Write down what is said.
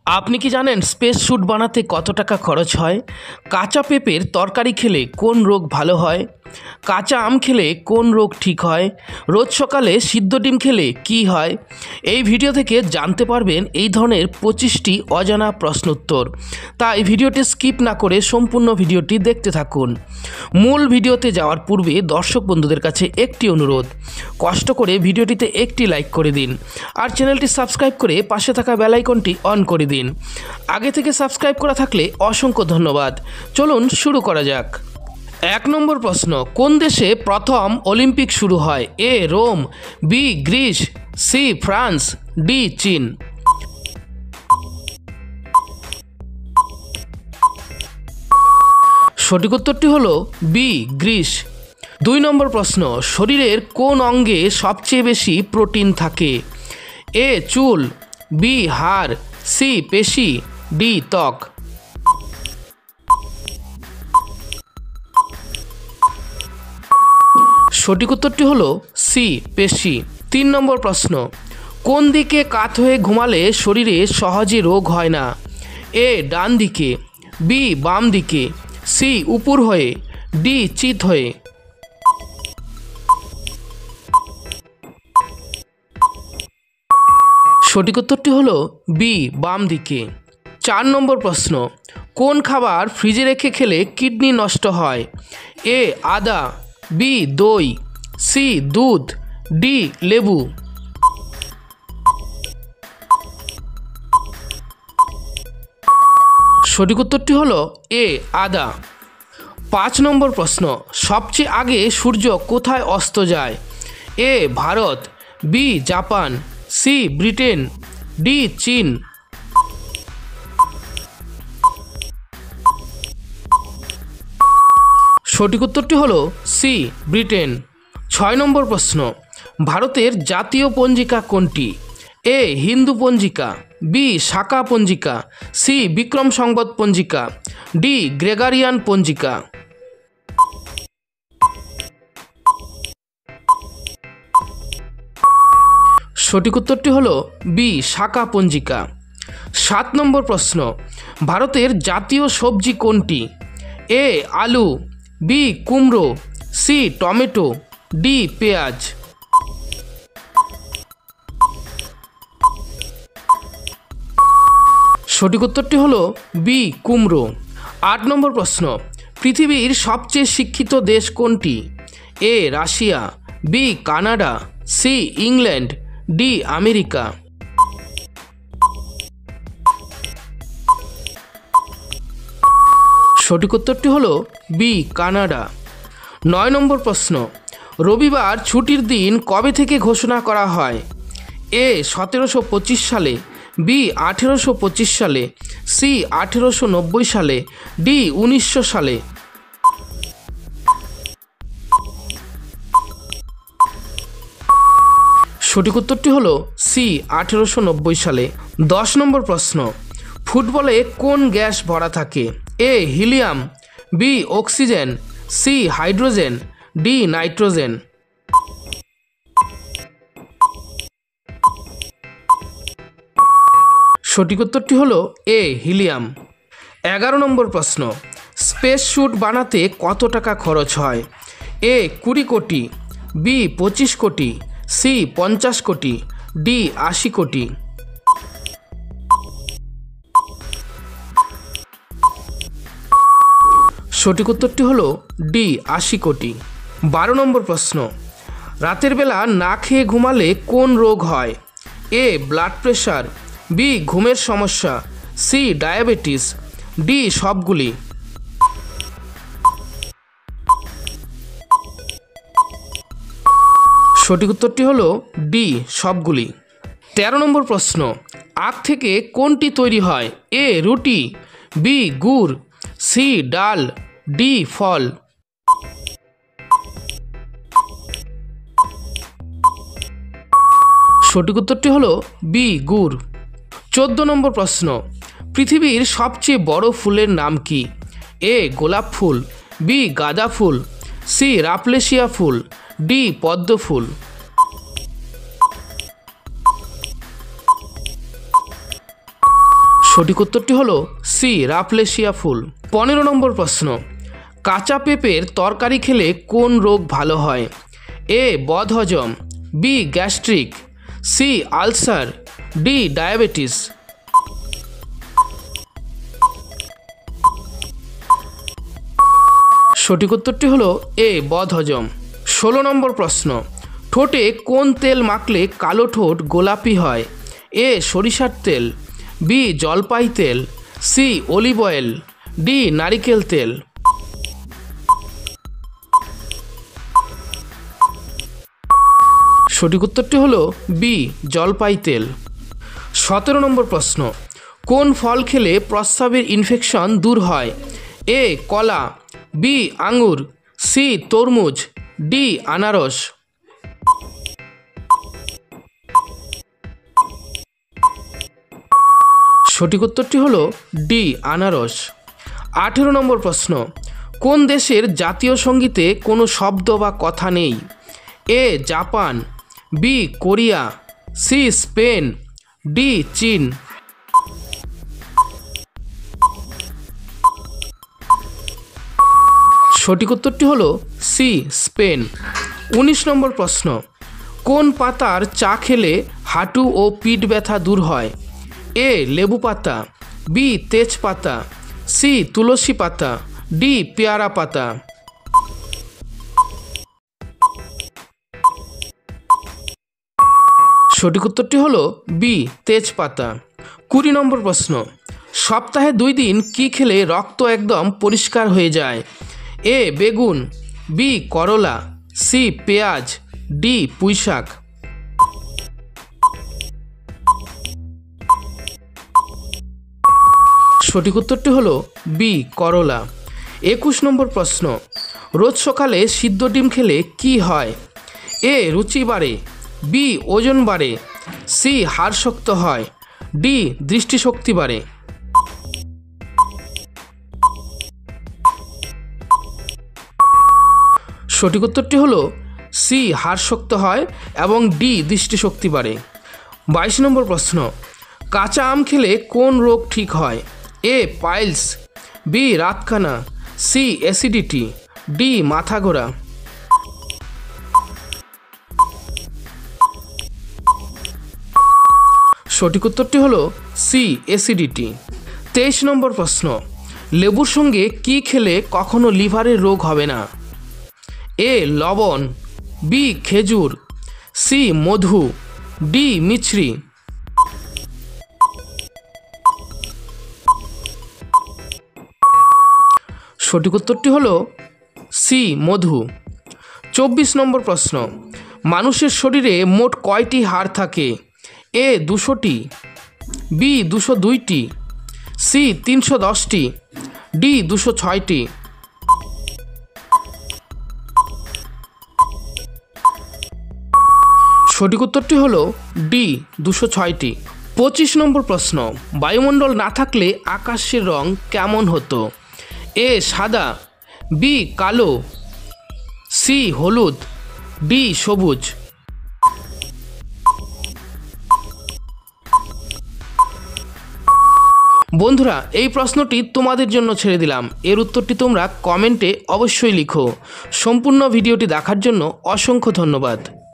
আপনি কি জানেন স্পেস স্যুট বানাতে কত টাকা খরচ হয়? কাঁচা পেঁপের তরকারি খেলে কোন রোগ ভালো হয়? কাঁচা আম খেলে কোন রোগ ঠিক হয়? রোজ সকালে সিদ্ধ ডিম খেলে কি হয়? এই ভিডিও থেকে জানতে পারবেন এই ধরনের 25টি অজানা প্রশ্নোত্তর। তাই ভিডিওটি স্কিপ না করে সম্পূর্ণ ভিডিওটি দেখতে থাকুন। মূল ভিডিওতে যাওয়ার পূর্বে দর্শক বন্ধুদের কাছে একটি অনুরোধ, কষ্ট করে ভিডিওটিতে একটি লাইক করে দিন আর চ্যানেলটি সাবস্ক্রাইব করে পাশে থাকা বেল আইকনটি অন করে দিন। আগে থেকে সাবস্ক্রাইব করা থাকলে অসংখ্য ধন্যবাদ। চলুন শুরু করা যাক। 1 নম্বর প্রশ্ন, কোন দেশে প্রথম অলিম্পিক শুরু হয়? A Rome, B Greece, C France, D চীন। সঠিক উত্তরটি হলো বি গ্রিস। 2 নম্বর প্রশ্ন, শরীরের কোন অঙ্গে সবচেয়ে বেশি প্রোটিন থাকে? এ চুল, বি হাড়, সি পেশি, ডি ত্বক। সঠিক উত্তরটি হলো সি পেশি। 3 নম্বর প্রশ্ন, কোন দিকে কাত হয়ে ঘুমালে শরীরে সহজে রোগ হয় না? এ ডান দিকে, বি বাম দিকে, সি উপর হয়ে, ডি চিত হয়ে। সঠিক উত্তরটি হলো বি বাম দিকে। 4 নম্বর প্রশ্ন, কোন খাবার ফ্রিজে রেখে খেলে কিডনি নষ্ট হয়? এ আদা, বি দই, সি দুধ, ডি লেবু। সঠিক উত্তরটি হলো এ আদা। 5 নম্বর প্রশ্ন, সবচেয়ে আগে সূর্য কোথায় অস্ত যায়? A Bharat, B Japan, C Britain, D চীন। সঠিক উত্তরটি হলো সি ব্রিটেন। 6 নম্বর প্রশ্ন, ভারতের জাতীয় পঞ্জিকা কোনটি? এ হিন্দু পঞ্জিকা, বি শাকা পঞ্জিকা, সি বিক্রম সংবৎ পঞ্জিকা, ডি গ্রেগরিয়ান পঞ্জিকা। সঠিক উত্তরটি হলো বি শাকা পঞ্জিকা। 7 নম্বর প্রশ্ন, ভারতের জাতীয় সবজি কোনটি? এ আলু, বি কুমড়ো, সি টমেটো, ডি পেঁয়াজ। সঠিক উত্তরটি হলো বি কুমড়ো। 8 নম্বর প্রশ্ন, পৃথিবীর সবচেয়ে শিক্ষিত দেশ কোনটি? A Russia, B Canada, C England, D America. সঠিক উত্তরটি হলো বি কানাডা। 9 নম্বর প্রশ্ন, রবিবার ছুটির দিন কবে থেকে ঘোষণা করা হয়? এ 1725 সালে, বি 1825 সালে, সি 1890 সালে, ডি 1900 সালে। সঠিক উত্তরটি হলো সি 1890 সালে। 10 নম্বর প্রশ্ন, ফুটবলে কোন গ্যাস ভরা থাকে? A helium, B oxygen, C hydrogen, D nitrogen. সঠিক উত্তরটি হলো এ হিলিয়াম। 11 নম্বর প্রশ্ন, স্পেস স্যুট বানাতে কত টাকা খরচ হয়? এ 20 কোটি, বি 25 কোটি, সি 50 কোটি, ডি 80 কোটি। সঠিক উত্তরটি হলো ডি 80 কোটি। 12 নম্বর প্রশ্ন, রাতের বেলা না খেয়ে ঘুমালে কোন রোগ হয়? এ ব্লাড প্রেশার, বি ঘুমের সমস্যা, সি ডায়াবেটিস, ডি সবগুলি। সঠিক উত্তরটি হলো ডি সবগুলি। 13 নম্বর প্রশ্ন, আখ থেকে কোনটি তৈরি হয়? এ রুটি, বি গুড়, সি ডাল, ডি ফল। সঠিক উত্তরটি হলো বি গুড়। 14 নম্বর প্রশ্ন, পৃথিবীর সবচেয়ে বড় ফুলের নাম কি? এ গোলাপ ফুল, বি গাঁদা ফুল, সি রাফলেশিয়া ফুল, ডি পদ্ম ফুল। সঠিক উত্তরটি হলো সি, রাফলেশিয়া ফুল। 15 নম্বর প্রশ্ন, কাঁচা পেঁপের তরকারি খেলে কোন রোগ ভালো হয়? এ, বদহজম, B, gastric, C, ulcer, D, diabetes. সঠিক উত্তরটি হলো এ, বদহজম। 16 নম্বর প্রশ্ন, ঠোঁটে কোন তেল মাখলে কালো ঠোঁট গোলাপি হয়? এ, সরিষার তেল, বি, জলপাই তেল, সি, অলিভ অয়েল, ডি, নারিকেল তেল। সঠিক উত্তরটি হলো বি, জলপাই তেল। 17 নম্বর প্রশ্ন, কোন ফল খেলে প্রস্রাবের ইনফেকশন দূর হয়? এ, কলা, বি, আঙুর, সি, তরমুজ, ডি, আনারস। সঠিক উত্তরটি হলো ডি, আনারস। 18 নম্বর প্রশ্ন, কোন দেশের জাতীয় সঙ্গীতে কোনো শব্দ বা কথা নেই? A, Japan, B, Korea, C, Spain, D, চীন। সঠিক উত্তরটি হলো সি, স্পেন। 19 নম্বর প্রশ্ন, কোন পাতার চা খেলে হাঁটু ও পিঠ ব্যথা দূর হয়? এ, লেবু পাতা, বি, তেজপাতা, সি, তুলসী পাতা, ডি, পেয়ারা পাতা। সঠিক উত্তরটি হলো বি, তেজপাতা। 20 নম্বর প্রশ্ন, সপ্তাহে 2 দিন কি খেলে রক্ত একদম পরিষ্কার হয়ে যায়? এ, বেগুন, বি, করলা, সি, পেঁয়াজ, ডি, পুঁইশাক। সঠিক উত্তরটি হলো বি, করলা। 21 নম্বর প্রশ্ন, রোজ সকালে সিদ্ধ ডিম খেলে কি হয়? এ, রুচি বাড়ে, বি, ওজন বাড়ে, সি, হাড় শক্ত হয়, ডি, দৃষ্টিশক্তি বাড়ে। সঠিক উত্তরটি হলো সি, হাড় শক্ত হয় এবং ডি, দৃষ্টিশক্তি বাড়ে। 22 নম্বর প্রশ্ন, কাঁচা আম খেলে কোন রোগ ঠিক হয়? এ, পাইলস, বি, রাতকানা, সি, অ্যাসিডিটি, ডি, মাথা ঘোরা। সঠিক উত্তরটি হলো সি, অ্যাসিডিটি। 23 নম্বর প্রশ্ন, লেবুর সঙ্গে কি খেলে কখনো লিভারের রোগ হবে না? এ, লবণ, বি, খেজুর, সি, মধু, ডি, মিছরি। সঠিক উত্তরটি হলো সি, মধু। 24 নম্বর প্রশ্ন, মানুষের শরীরে মোট কয়টি হাড় থাকে? এ, 200টি, বি, 202টি, সি, 310টি, ডি, 206টি। সঠিক উত্তরটি হলো ডি, 206টি। 25 নম্বর প্রশ্ন, বায়ুমণ্ডল না থাকলে আকাশের রং কেমন হতো? এ, সাদা, বি, কালো, সি, হলুদ, ডি, সবুজ। বন্ধুরা, এই প্রশ্নটি তোমাদের জন্য ছেড়ে দিলাম। এর উত্তরটি তোমরা কমেন্টে অবশ্যই লিখো। সম্পূর্ণ ভিডিওটি দেখার জন্য অসংখ্য ধন্যবাদ।